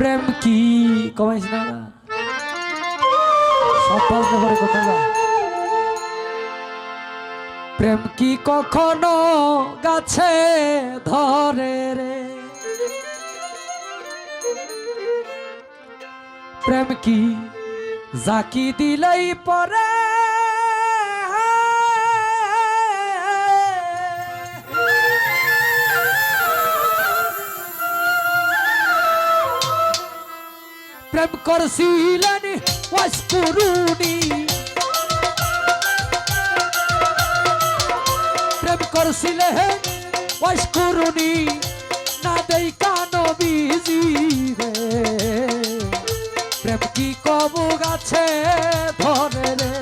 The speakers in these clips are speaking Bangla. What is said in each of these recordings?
প্রেম কি কমাইছ না সব পাল্টে পরে কথা বল। প্রেম কি কখনো গাছে ধরে রে, প্রেম কি জাকি দিলেই পরে, প্রেম করছিলেন ওয়াসকুরুনি, প্রেম করছিলেন ওয়াসকুরুনি না দেইকা নবীজি রে, প্রেম কি কবু গাছে ধরে রে।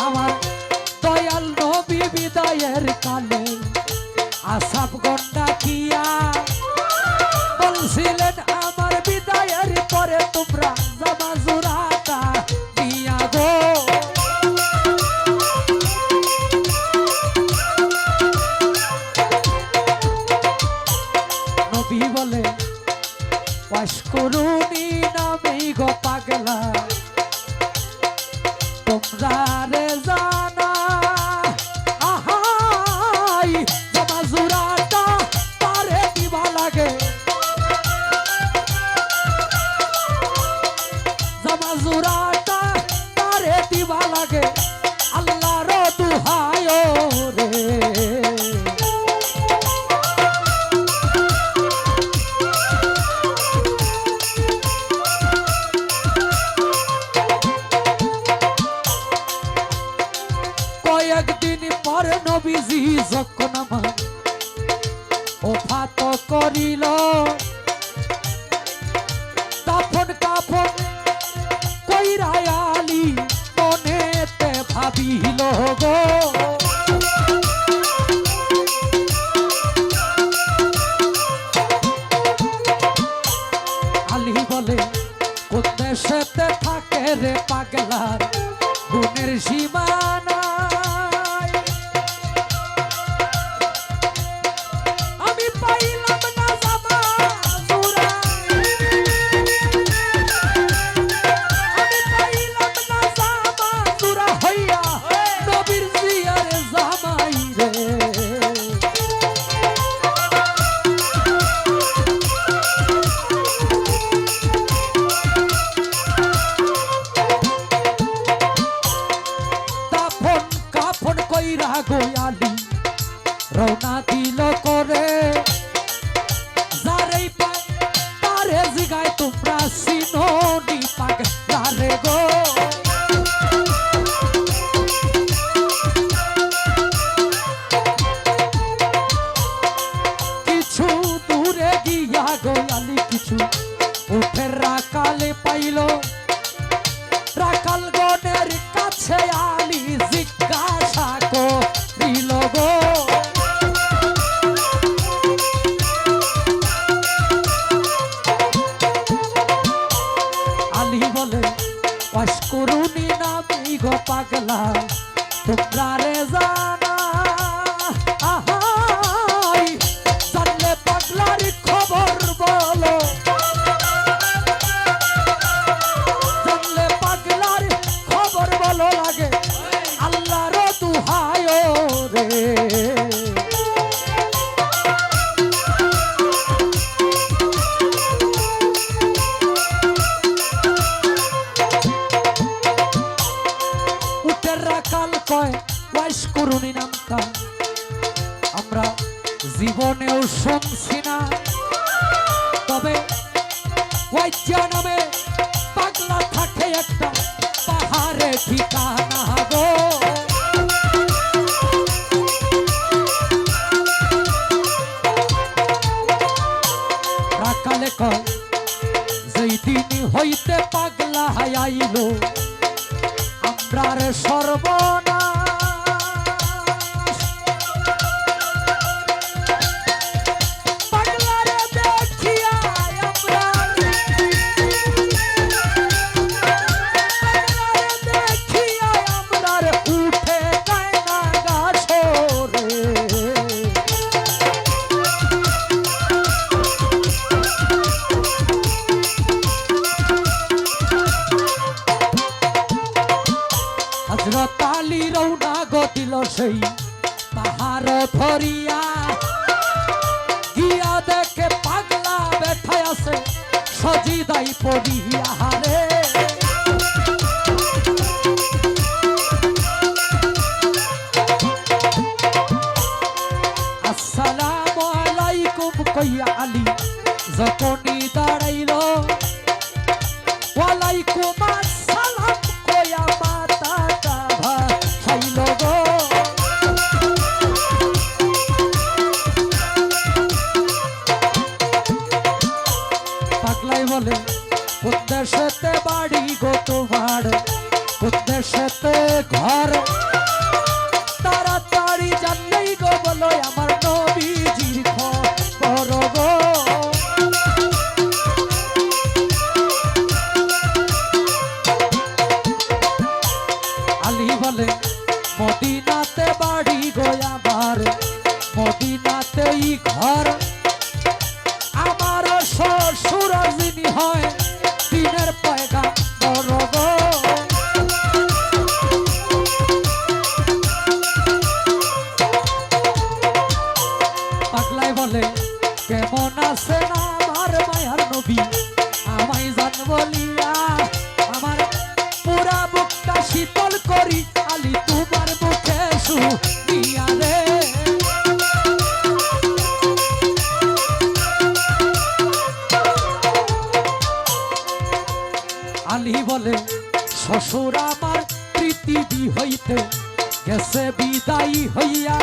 আমার দয়াল নবী বিদায়ের কালে আসাব গন্ডা কিয়া বলছিলেন আমার বিদায়ের পরে তোমরা জামা জোড়াটা দিয়া গো। নবী বলে ওয়াসকুরুনি নামেই গো পাগলা তোমরা রে জানা, আহাই জামা জোড়াটা পারে দিবা লাগে, জামা জোড়াটা পারে দিবা লাগে আল্লাহর দুহায় রে। কয়েকদিন পর নবীজি যখন আমার ওফাত করিল, দাফন কাফন কইরা আলী মনেতে ভাবিল গো। আলী বলে কোন দেশেতে থাকে রে পাগলার গুণের সীমানা, আমি পাইলাম না জামা জোড়া, আমি পাইলাম না জামা জোড়া হইয়া নবীর জিয়ারে জামাই রে। দাফন কাফন কইরা গোয়ালি রওনা দিল করে, যারেই পায় তারে জিগায় তোমরা সিনোনি পাগলা রে গো। কিছু দূরে গিয়া গোয়ালি কিছু উঠের রাকালে পাইল, রাকাল গণের কাছে আলী জিজ্ঞাসা করিল গো। আলী বলে ওয়াসকুরুনি নামেই গো পাগলা তোমরা রে জানা, আহাই জানলে পাগলার খবর বলো, জানলে পাগলার খবর বলো লাগে আল্লাহর দুহায় রে। উঠের রাখাল কয় ওয়াসকুরুনি নামটা আমরা জীবনেও শুনছি না, তবে ওয়াইজা নামে পাগলা থাকে একটা পাহাড়ে ঠিকানা গো। রাখালে কয় যেই দিন হইতে পাগলা আইল আমরার সর্বনাশ, পাগলারে দেখিয়া আমরা হযরত আলী রওনা গো দিল সেই পাহাড় ধরিয়া গিয়া দেখে পাগলা বেঠায় আছে সজিদাই পড়িয়া রে আসসালামু আলাইকুম কইয়া আলী যখনই দাঁড়াইল ওয়ালাইকুম আসসালাম কইয়া মাথাটা ভাসাইল গো পাগলাই বলে উদ্দেশ্যতে বাড়ি গো তোমার উদ্দেশ্যতে ঘর তাড়াতাড়ি জানলেই গো বলো আমার নবীজির খবর গো আলী বলে মদিনাতে বাড়ি গো আমার মদিনাতেই ঘর আমার শ্বশুর যিনি হয় দিনের পয়গাম্বর গো পাগলাই বলে কেমন আছেন আমার মায়ার নবী আমায় জান বলিয়া আমার পুরা বুকটা শীতল করি আলী তোমার মুখে শুনিয়া রে আলী বলে শ্বশুর আমার পৃথিবী হইতে গেছে বিদায়ী হইয়া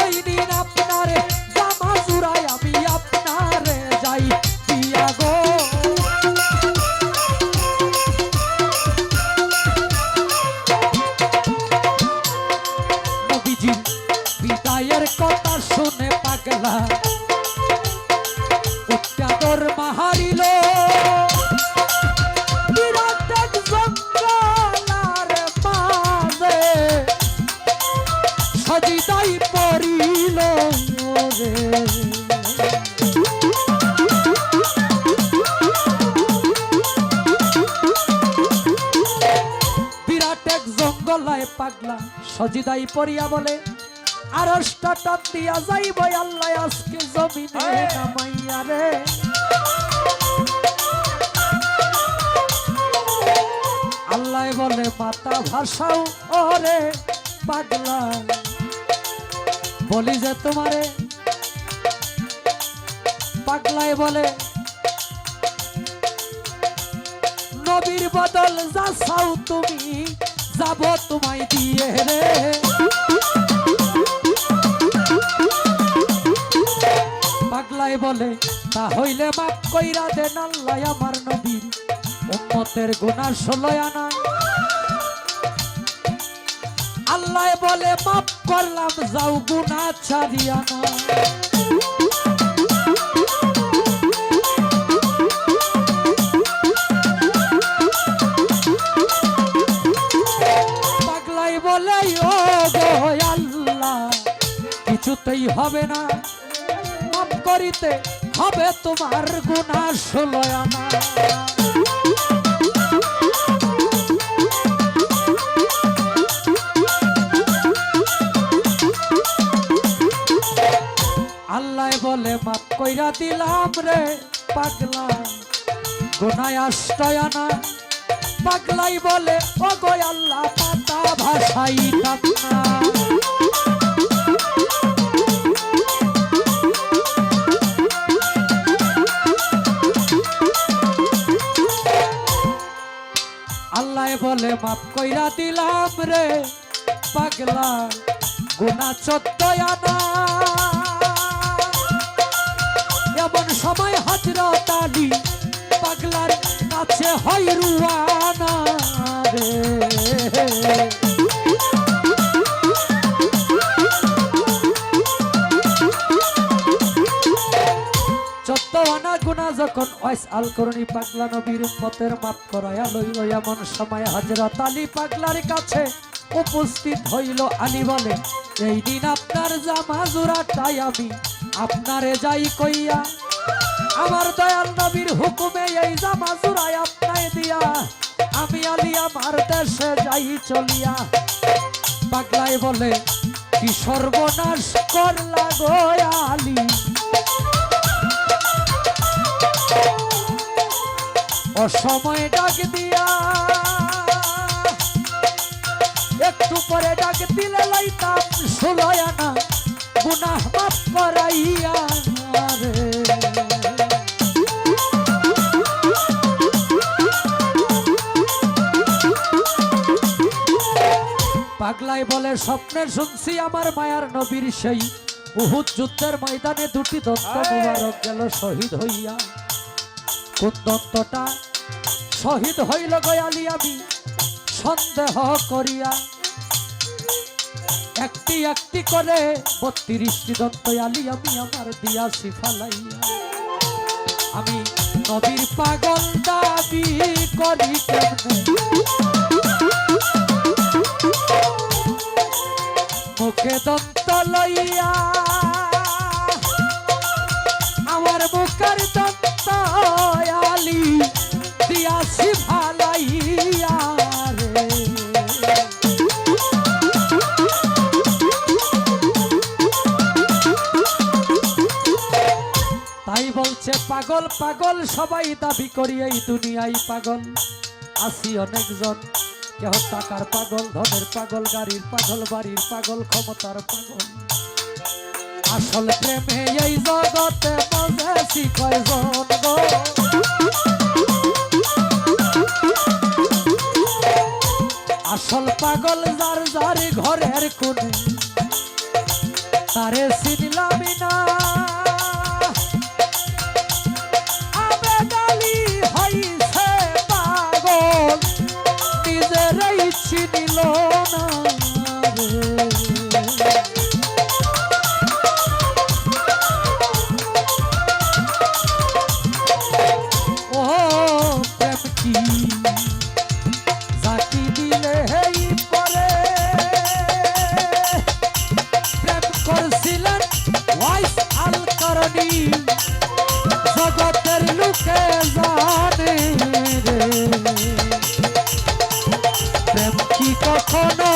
এই দিন আপনারে জামা জুড়াই আমি আপনারে যাই দিয়া গো নবীজির বিদায়ের কথা শুনে পাগলা উত্তাদর মাহারিল বিরাট এক জঙ্গলার মাঝে সজিদাই পড়িল রে বিরাট এক জঙ্গলায় পাগলা সজিদাই পড়িয়া বলে আরশটা টান দিয়া যাইব আল্লাহ আজকে জমিনে নামাইয়া রে আল্লাহ বলে মাতা ভাষাও ওরে পাগলা বলি যে তোমারে পাগলায় বলে নবীর বদল যা চাও তুমি যাব তোমায় দিয়ে রে পাগলায় বলে তা হইলে মাফ কইরা দেন আল্লাহ আমার নবীর উম্মতের গুনাহ 16 আনা আল্লাহ বলে মাফ করলাম যাও গুনাহ ছাড়িয়া না পাগলাই বলে ও গো আল্লাহ কিছুতেই হবে না মাফ করিতে হবে তোমার গুনাহ 16 আনা আল্লাহ বলে মাফ কইরা দিলাম রে পাগলা গুনাহ 8 আনা পাগলাই বলে ও গো আল্লাহ পাতা ভাসাইতাম না আল্লাহ বলে মাফ কইরা দিলাম রে পাগলা গুনাহ 14 আনা এমন সময় হযরত আলী পাগলার কাছে হয় রুয়ানা রে চোদ্দোয়ানা গুনাহ যখন ওয়াইস আল করনি পাগলা নবীর উম্মতের মাফ করায়া লইল এমন সময় হযরত আলী পাগলার কাছে উপস্থিত হইল আলী বলে এই দিন আপনার জামা জোড়াটাই আমি আপনারে যাই কইয়া আমার দয়াল নবীর হুকুমে এই জামা জোড়ায় আপনায় দিয়া আমি আলী আমার দেশে যাই চলিয়া। পাগলাই বলে কি সর্বনাশ করলা গো আলী, অসময়ে ডাক দিয়া, একটু পরে ডাক দিলে লাইতাম 16 আনা গুনাহ মাফ করাইয়া রে। পাগলাই বলে স্বপ্নে শুনছি আমার মায়ার নবীর সেই উহুদ যুদ্ধের ময়দানে দুটি দন্ত মুবারক গেল শহীদ হইয়া। কোন দন্তটা শহীদ হইল গো আলী আমি সন্দেহ করিয়া। একটি একটি করে 32টি দন্ত আলী আমি আমার দিয়াছি ফালাইয়া। আমি নবীর পাগল দাবি করি কেমনে, মুখে দন্ত লইয়া আমার মুখের দন্ত আলী দিয়াছি ফালাইয়া রে। তাই বলছে পাগল পাগল সবাই দাবি করি এই দুনিয়ায় পাগল আসি অনেকজন, কেহ টাকার পাগল, ধনের পাগল, গাড়ির পাগল, বাড়ির পাগল, ক্ষমতার পাগল। আসল প্রেমে এই জগতে বুঝেছি কয়জন গো, আসল পাগল যার যার ঘরের কোণে, তারে চিনলামই না। আবেদালি হইছে পাগল নিজেরাই চিনিল না রে। ও প্রেম কি জাতি দিলে হেই পরে, প্রেম করছিলেন ওয়াইস আল করণী, জগতের লোকে জানে রে। প্রেম কি কখনো